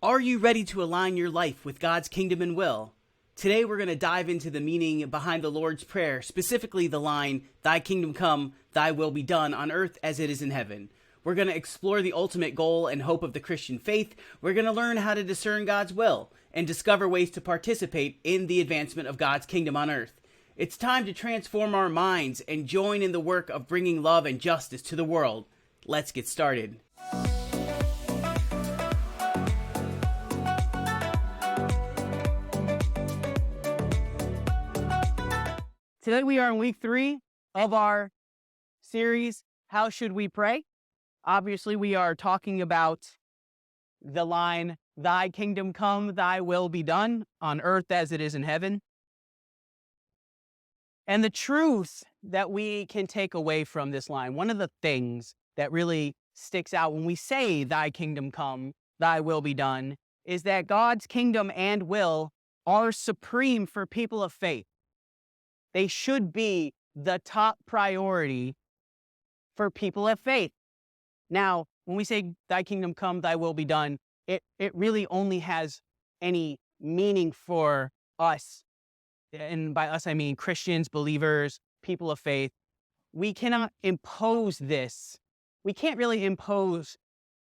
Are you ready to align your life with God's kingdom and will? Today we're going to dive into the meaning behind the Lord's Prayer, specifically the line, "Thy kingdom come, thy will be done on earth as it is in heaven." We're going to explore the ultimate goal and hope of the Christian faith. We're going to learn how to discern God's will and discover ways to participate in the advancement of God's kingdom on earth. It's time to transform our minds and join in the work of bringing love and justice to the world. Let's get started. Today we are in week 3 of our series, How Should We Pray? Obviously, we are talking about the line, "Thy kingdom come, thy will be done on earth as it is in heaven." And the truth that we can take away from this line, one of the things that really sticks out when we say, "Thy kingdom come, thy will be done," is that God's kingdom and will are supreme for people of faith. They should be the top priority for people of faith. Now, when we say, "Thy kingdom come, thy will be done," it really only has any meaning for us. And by us, I mean Christians, believers, people of faith. We cannot impose this. We can't really impose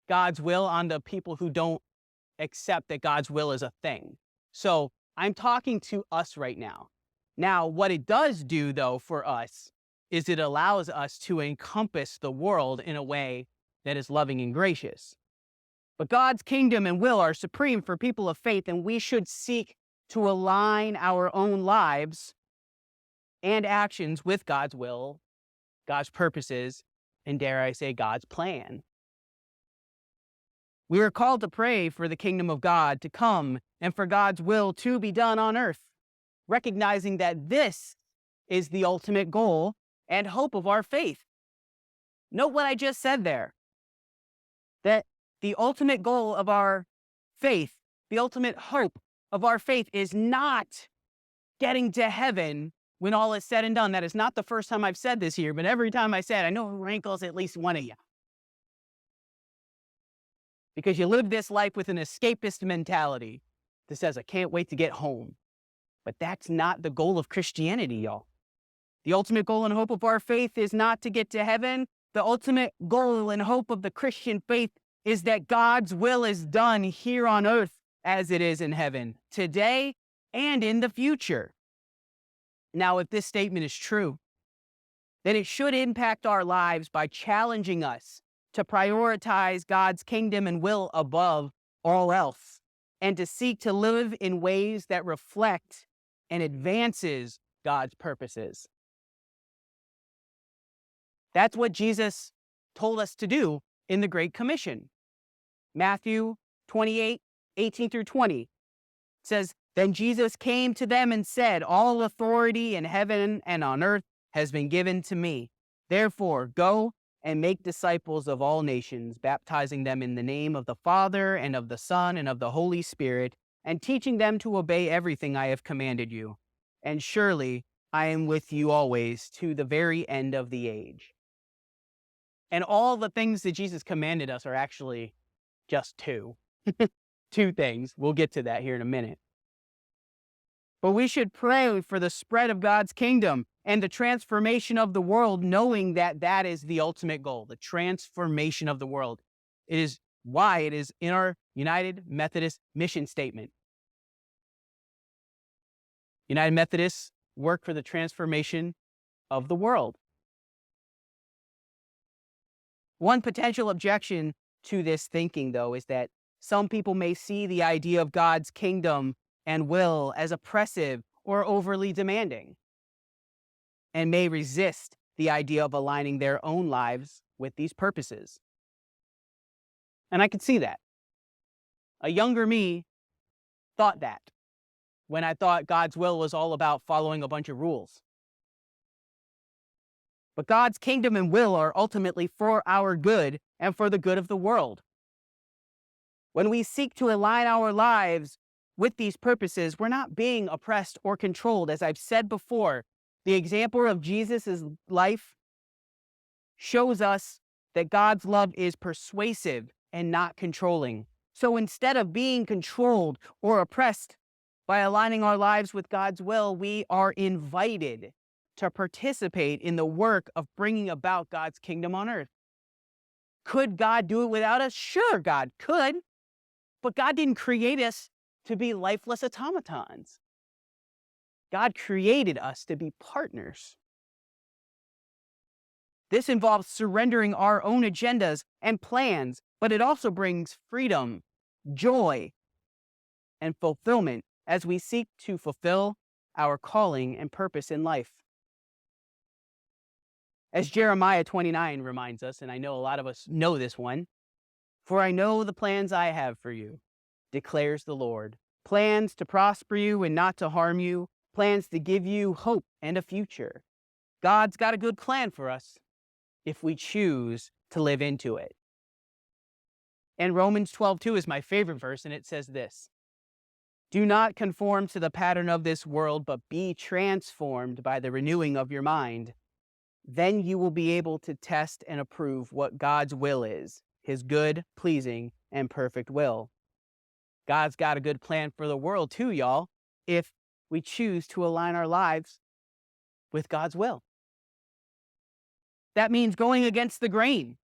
God's will on the people who don't accept that God's will is a thing. So I'm talking to us right now. Now, what it does do, though, for us is it allows us to encompass the world in a way that is loving and gracious. But God's kingdom and will are supreme for people of faith, and we should seek to align our own lives and actions with God's will, God's purposes, and dare I say, God's plan. We are called to pray for the kingdom of God to come and for God's will to be done on earth, recognizing that this is the ultimate goal and hope of our faith. Note what I just said there, that the ultimate goal of our faith, the ultimate hope of our faith is not getting to heaven when all is said and done. That is not the first time I've said this here, but every time I say it, I know it rankles at least one of you. Because you live this life with an escapist mentality that says, "I can't wait to get home." But that's not the goal of Christianity, y'all. The ultimate goal and hope of our faith is not to get to heaven. The ultimate goal and hope of the Christian faith is that God's will is done here on earth as it is in heaven, today and in the future. Now, if this statement is true, then it should impact our lives by challenging us to prioritize God's kingdom and will above all else, and to seek to live in ways that reflect and advances God's purposes. That's what Jesus told us to do in the Great Commission. Matthew 28, 18 through 20 says, "Then Jesus came to them and said, 'All authority in heaven and on earth has been given to me. Therefore, go and make disciples of all nations, baptizing them in the name of the Father and of the Son and of the Holy Spirit, and teaching them to obey everything I have commanded you. And surely I am with you always to the very end of the age.'" And all the things that Jesus commanded us are actually just two. Two things. We'll get to that here in a minute. But we should pray for the spread of God's kingdom and the transformation of the world, knowing that that is the ultimate goal, the transformation of the world. It is why it is in our United Methodist mission statement. United Methodists work for the transformation of the world. One potential objection to this thinking, though, is that some people may see the idea of God's kingdom and will as oppressive or overly demanding, and may resist the idea of aligning their own lives with these purposes. And I could see that. A younger me thought that when I thought God's will was all about following a bunch of rules. But God's kingdom and will are ultimately for our good and for the good of the world. When we seek to align our lives with these purposes, we're not being oppressed or controlled. As I've said before, the example of Jesus' life shows us that God's love is persuasive and not controlling. So instead of being controlled or oppressed by aligning our lives with God's will, we are invited to participate in the work of bringing about God's kingdom on earth. Could God do it without us? Sure, God could. But God didn't create us to be lifeless automatons. God created us to be partners. This involves surrendering our own agendas and plans, but it also brings freedom, joy, and fulfillment as we seek to fulfill our calling and purpose in life. As Jeremiah 29 reminds us, and I know a lot of us know this one, "For I know the plans I have for you, declares the Lord, plans to prosper you and not to harm you, plans to give you hope and a future." God's got a good plan for us if we choose to live into it. And Romans 12:2 is my favorite verse, and it says this: "Do not conform to the pattern of this world, but be transformed by the renewing of your mind. Then you will be able to test and approve what God's will is, his good, pleasing, and perfect will." God's got a good plan for the world too, y'all, if we choose to align our lives with God's will. That means going against the grain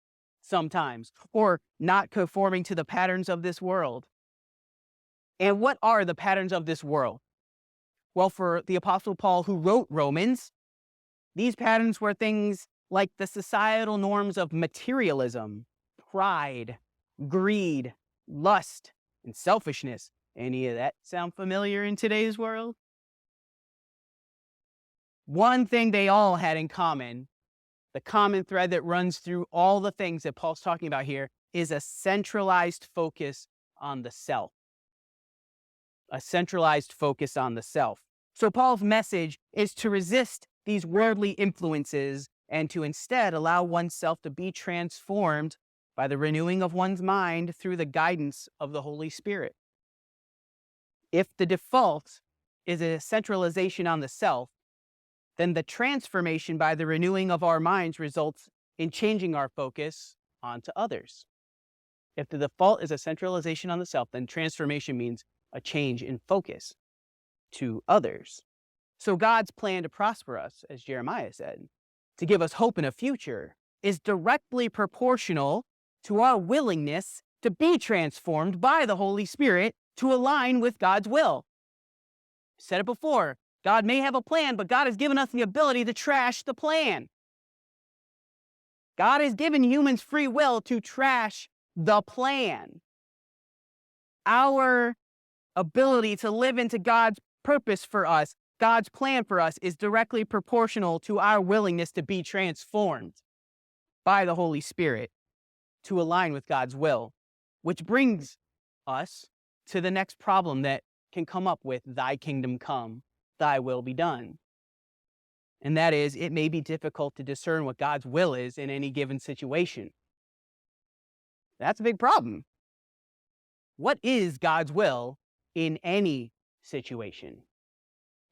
sometimes, or not conforming to the patterns of this world. And what are the patterns of this world? Well, for the Apostle Paul, who wrote Romans, these patterns were things like the societal norms of materialism, pride, greed, lust, and selfishness. Any of that sound familiar in today's world? One thing they all had in common, the common thread that runs through all the things that Paul's talking about here, is a centralized focus on the self. A centralized focus on the self. So Paul's message is to resist these worldly influences and to instead allow oneself to be transformed by the renewing of one's mind through the guidance of the Holy Spirit. If the default is a centralization on the self, then the transformation by the renewing of our minds results in changing our focus onto others. If the default is a centralization on the self, then transformation means a change in focus to others. So God's plan to prosper us, as Jeremiah said, to give us hope in a future, is directly proportional to our willingness to be transformed by the Holy Spirit to align with God's will. I said it before, God may have a plan, but God has given us the ability to trash the plan. God has given humans free will to trash the plan. Our ability to live into God's purpose for us, God's plan for us, is directly proportional to our willingness to be transformed by the Holy Spirit to align with God's will, which brings us to the next problem that can come up with "Thy kingdom come, thy will be done." And that is, it may be difficult to discern what God's will is in any given situation. That's a big problem. What is God's will in any situation?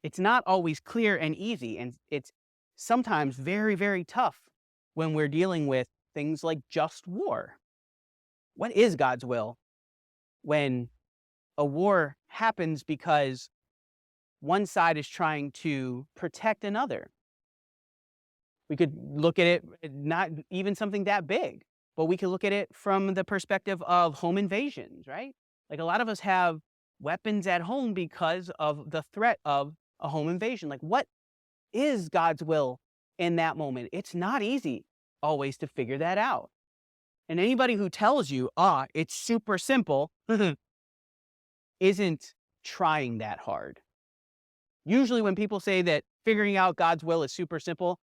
It's not always clear and easy, and it's sometimes very, very tough when we're dealing with things like just war. What is God's will when a war happens because one side is trying to protect another? We could look at it, not even something that big, but we could look at it from the perspective of home invasions, right? Like, a lot of us have weapons at home because of the threat of a home invasion. Like, what is God's will in that moment? It's not easy always to figure that out. And anybody who tells you, it's super simple, isn't trying that hard. Usually when people say that figuring out God's will is super simple,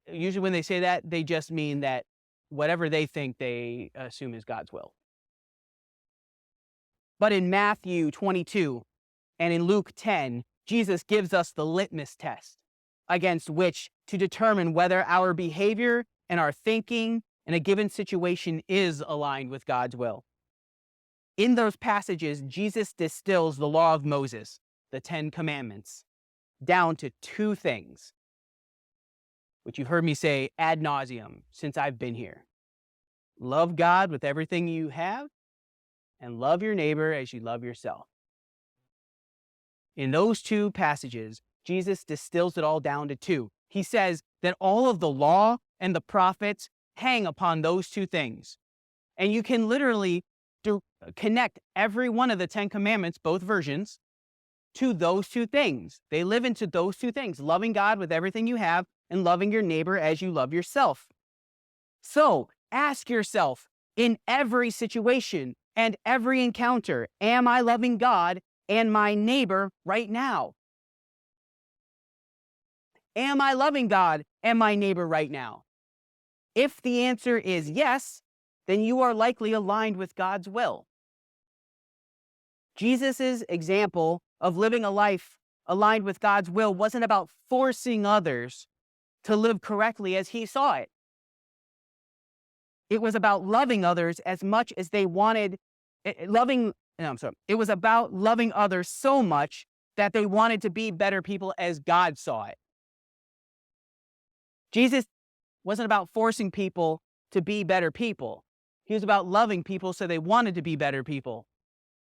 usually when they say that, they just mean that whatever they think they assume is God's will. But in Matthew 22 and in Luke 10, Jesus gives us the litmus test against which to determine whether our behavior and our thinking in a given situation is aligned with God's will. In those passages, Jesus distills the law of Moses, the 10 Commandments, down to two things, which you've heard me say ad nauseum since I've been here. Love God with everything you have, and love your neighbor as you love yourself. In those two passages, Jesus distills it all down to two. He says that all of the law and the prophets hang upon those two things. And you can literally connect every one of the 10 commandments, both versions, to those two things. They live into those two things, loving God with everything you have and loving your neighbor as you love yourself. So ask yourself, in every situation and every encounter, am I loving God and my neighbor right now? Am I loving God and my neighbor right now? If the answer is yes, then you are likely aligned with God's will. Jesus' example of living a life aligned with God's will wasn't about forcing others to live correctly as he saw it. It was about loving others as much as they wanted, it was about loving others so much that they wanted to be better people as God saw it. Jesus wasn't about forcing people to be better people. He was about loving people so they wanted to be better people.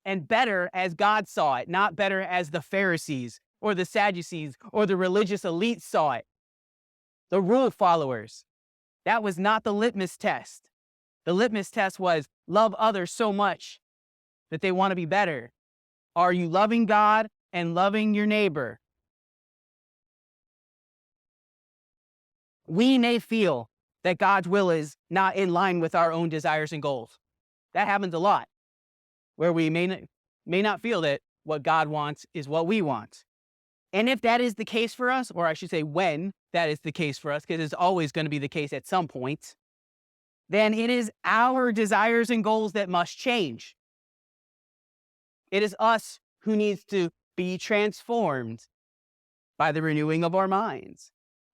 And better as God saw it, not better as the Pharisees or the Sadducees or the religious elite saw it. The rule followers. That was not the litmus test. The litmus test was love others so much that they want to be better. Are you loving God and loving your neighbor? We may feel that God's will is not in line with our own desires and goals. That happens a lot, where we may not feel that what God wants is what we want. And if that is the case for us, or I should say when that is the case for us, because it's always going to be the case at some point, then it is our desires and goals that must change. It is us who needs to be transformed by the renewing of our minds.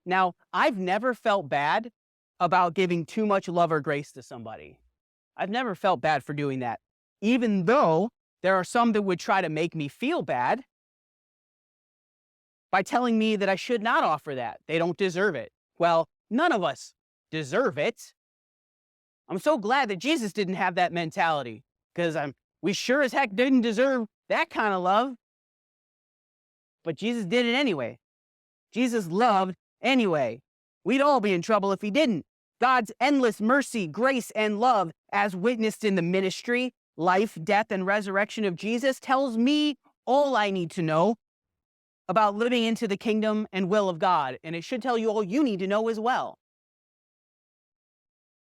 Now, I've never felt bad about giving too much love or grace to somebody. I've never felt bad for doing that, even though there are some that would try to make me feel bad by telling me that I should not offer that. They don't deserve it. Well, none of us deserve it. I'm so glad that Jesus didn't have that mentality, because we sure as heck didn't deserve that kind of love. But Jesus did it anyway. Jesus loved anyway. We'd all be in trouble if he didn't. God's endless mercy, grace, and love, as witnessed in the ministry, life, death, and resurrection of Jesus, tells me all I need to know about living into the kingdom and will of God. And it should tell you all you need to know as well.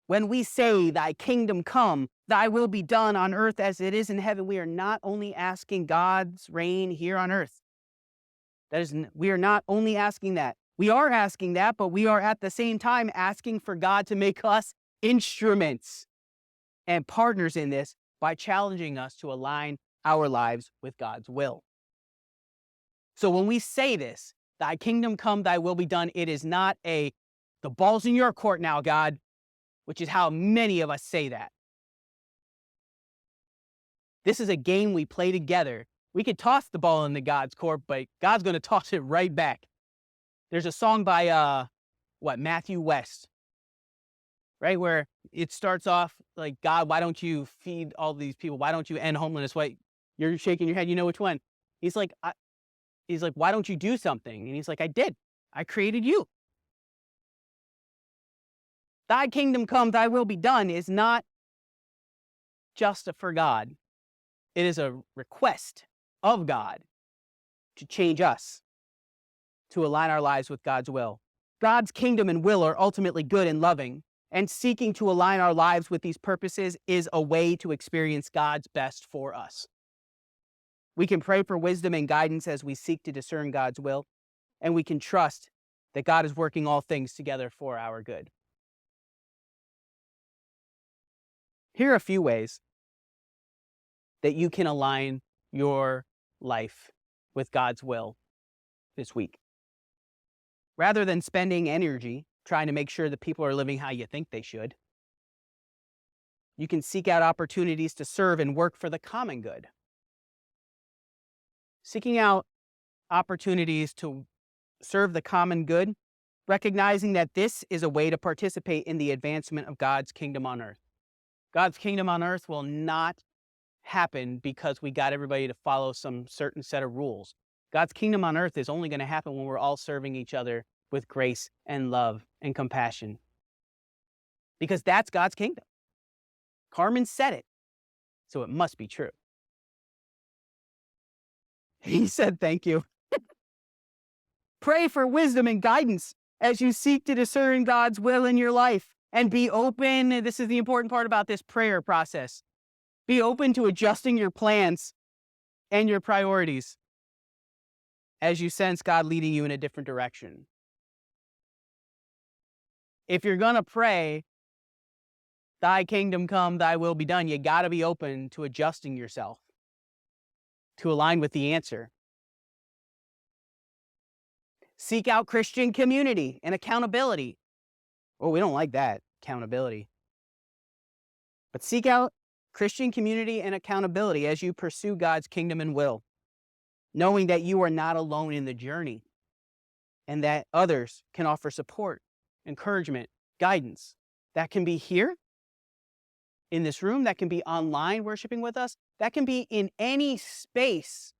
When we say, thy kingdom come, thy will be done on earth as it is in heaven, we are not only asking God's reign here on earth. We are not only asking that. We are asking that, but we are at the same time asking for God to make us instruments and partners in this by challenging us to align our lives with God's will. So when we say this, thy kingdom come, thy will be done, it is not the ball's in your court now, God, which is how many of us say that. This is a game we play together. We could toss the ball into God's court, but God's going to toss it right back. There's a song by, Matthew West, right? Where it starts off like, God, why don't you feed all these people? Why don't you end homelessness? Wait, you're shaking your head. You know which one? He's like, why don't you do something? And he's like, I did. I created you. Thy kingdom come, thy will be done is not just for God. It is a request of God to change us, to align our lives with God's will. God's kingdom and will are ultimately good and loving, and seeking to align our lives with these purposes is a way to experience God's best for us. We can pray for wisdom and guidance as we seek to discern God's will, and we can trust that God is working all things together for our good. Here are a few ways that you can align your life with God's will this week. Rather than spending energy trying to make sure that people are living how you think they should, you can seek out opportunities to serve and work for the common good. Seeking out opportunities to serve the common good, recognizing that this is a way to participate in the advancement of God's kingdom on earth. God's kingdom on earth will not happen because we got everybody to follow some certain set of rules. God's kingdom on earth is only going to happen when we're all serving each other with grace and love and compassion. Because that's God's kingdom. Carmen said it, so it must be true. He said, thank you. Pray for wisdom and guidance as you seek to discern God's will in your life, and be open. This is the important part about this prayer process. Be open to adjusting your plans and your priorities as you sense God leading you in a different direction. If you're going to pray, thy kingdom come, thy will be done, you got to be open to adjusting yourself to align with the answer. Seek out Christian community and accountability. Oh, we don't like that, accountability. But seek out Christian community and accountability as you pursue God's kingdom and will, knowing that you are not alone in the journey and that others can offer support, encouragement, guidance. That can be here in this room, that can be online worshiping with us, that can be in any space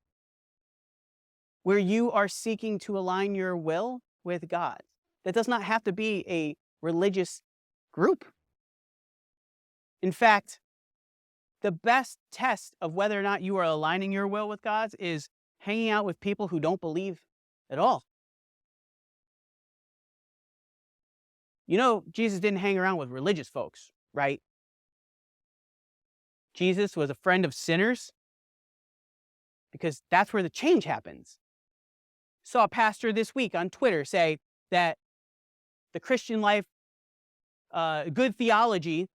where you are seeking to align your will with God. That does not have to be a religious group. In fact, the best test of whether or not you are aligning your will with God's is hanging out with people who don't believe at all. You know, Jesus didn't hang around with religious folks, right? Jesus was a friend of sinners because that's where the change happens. Saw a pastor this week on Twitter say that the Christian life, good theology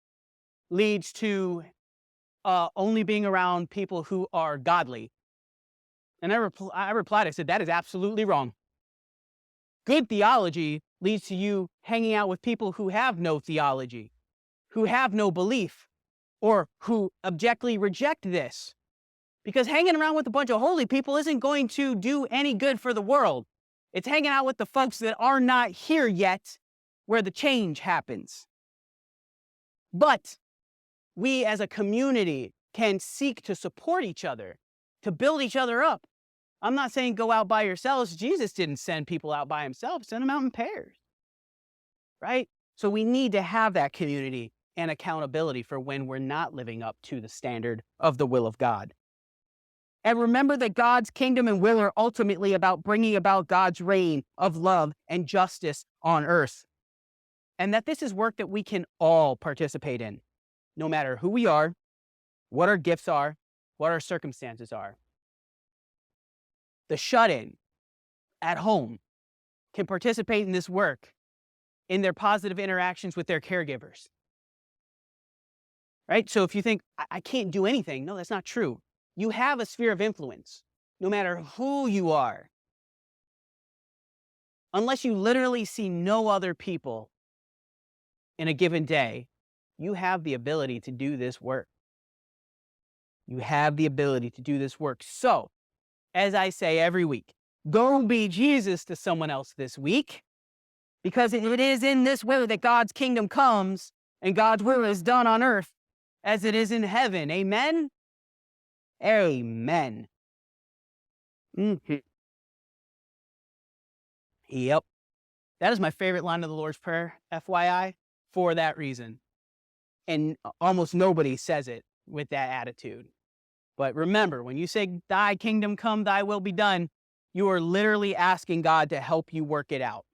leads to only being around people who are godly. And I replied, I said, that is absolutely wrong. Good theology leads to you hanging out with people who have no theology, who have no belief, or who objectively reject this. Because hanging around with a bunch of holy people isn't going to do any good for the world. It's hanging out with the folks that are not here yet where the change happens. But we as a community can seek to support each other, to build each other up. I'm not saying go out by yourselves. Jesus didn't send people out by himself, send them out in pairs, right? So we need to have that community and accountability for when we're not living up to the standard of the will of God. And remember that God's kingdom and will are ultimately about bringing about God's reign of love and justice on earth. And that this is work that we can all participate in, no matter who we are, what our gifts are, what our circumstances are. The shut-in at home can participate in this work in their positive interactions with their caregivers. Right? So if you think, I can't do anything, no, that's not true. You have a sphere of influence, no matter who you are. Unless you literally see no other people in a given day, you have the ability to do this work. You have the ability to do this work. So, as I say every week, go be Jesus to someone else this week, because it is in this way that God's kingdom comes and God's will is done on earth as it is in heaven. Amen? Amen. Mm-hmm. Yep. That is my favorite line of the Lord's Prayer, FYI, for that reason. And almost nobody says it with that attitude. But remember, when you say, thy kingdom come, thy will be done, you are literally asking God to help you work it out.